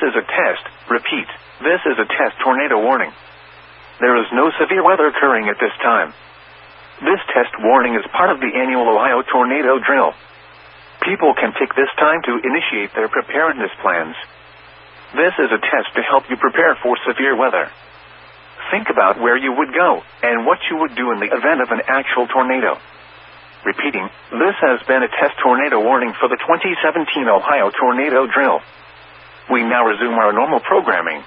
is a test. Repeat. This is a test tornado warning. There is no severe weather occurring at this time. This test warning is part of the annual Ohio tornado drill. People can take this time to initiate their preparedness plans. This is a test to help you prepare for severe weather. Think about where you would go and what you would do in the event of an actual tornado. Repeating, this has been a test tornado warning for the 2017 Ohio tornado drill. We now resume our normal programming.